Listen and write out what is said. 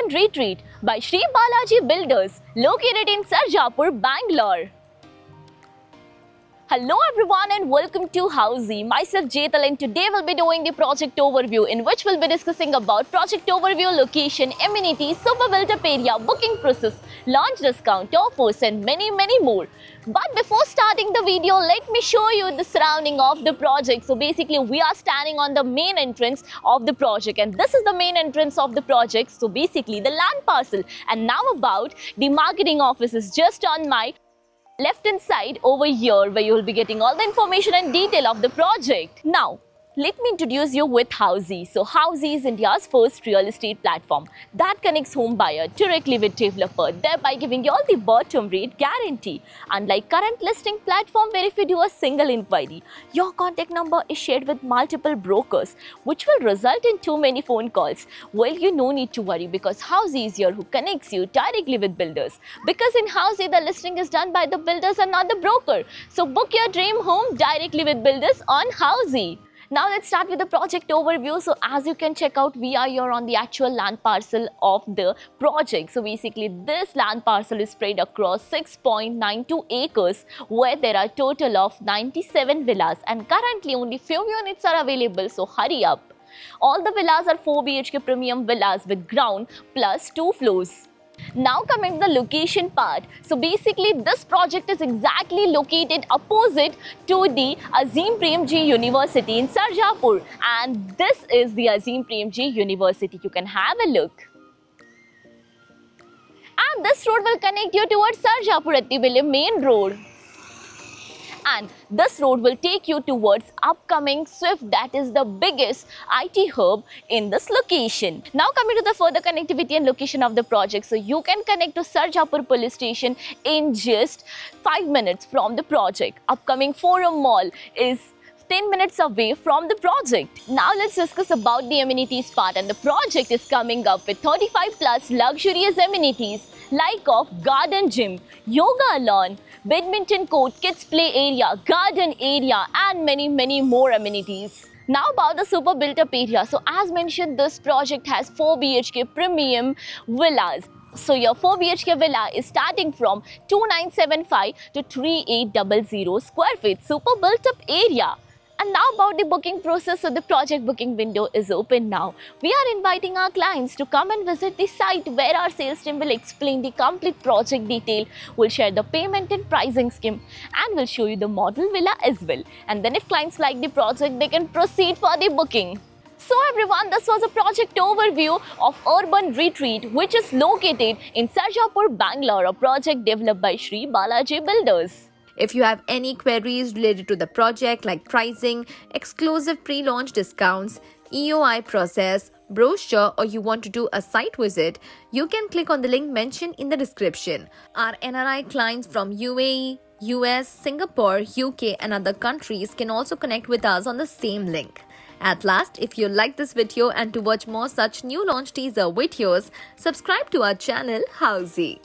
Urban Retreat by Sri Balaji Builders, located in Sarjapur, Bangalore. Hello everyone and welcome to Housey. Myself Jetal, and today we'll be doing the project overview, in which we'll be discussing about project overview, location, amenities, super built-up area, booking process, launch discount, offers and many more. But before starting the video, let me show you the surrounding of the project. So basically we are standing on the main entrance of the project, and this is the main entrance of the project. So basically the land parcel, and now about the marketing office is just on my left hand side over here, where you will be getting all the information and detail of the project. Now, let me introduce you with Housey. So Housey is India's first real estate platform that connects home buyer directly with developer, thereby giving you all the bottom rate guarantee. Unlike current listing platform, where if you do a single inquiry, your contact number is shared with multiple brokers, which will result in too many phone calls. Well, you no need to worry, because Housey is here who connects you directly with builders. Because in Housey, the listing is done by the builders and not the broker. So book your dream home directly with builders on Housey. Now let's start with the project overview. So as you can check out, we are here on the actual land parcel of the project. So basically this land parcel is spread across 6.92 acres, where there are total of 97 villas, and currently only few units are available, so hurry up. All the villas are 4 BHK premium villas with ground plus 2 floors. Now coming to the location part. So basically this project is exactly located opposite to the Azim Premji University in Sarjapur, and this is the Azim Premji University. You can have a look. And this road will connect you towards Sarjapur Attibele main road. And this road will take you towards upcoming SWIFT, that is the biggest IT hub in this location. Now coming to the further connectivity and location of the project. So you can connect to Sarjapur police station in just 5 minutes from the project. Upcoming Forum Mall is 10 minutes away from the project. Now let's discuss about the amenities part, and the project is coming up with 35 plus luxurious amenities like of garden gym, yoga lawn, badminton court, kids play area, garden area and many more amenities. Now about the super built up area. So as mentioned, this project has 4 BHK premium villas. So your 4 BHK villa is starting from 2975 to 3800 square feet, super built up area. And now about the booking process. So the project booking window is open now. We are inviting our clients to come and visit the site, where our sales team will explain the complete project detail, will share the payment and pricing scheme, and will show you the model villa as well. And then if clients like the project, they can proceed for the booking. So everyone, this was a project overview of Urban Retreat, which is located in Sarjapur, Bangalore, a project developed by Sri Balaji Builders. If you have any queries related to the project like pricing, exclusive pre-launch discounts, EOI process, brochure, or you want to do a site visit, you can click on the link mentioned in the description. Our NRI clients from UAE, US, Singapore, UK and other countries can also connect with us on the same link. At last, if you like this video and to watch more such new launch teaser videos, subscribe to our channel Housey.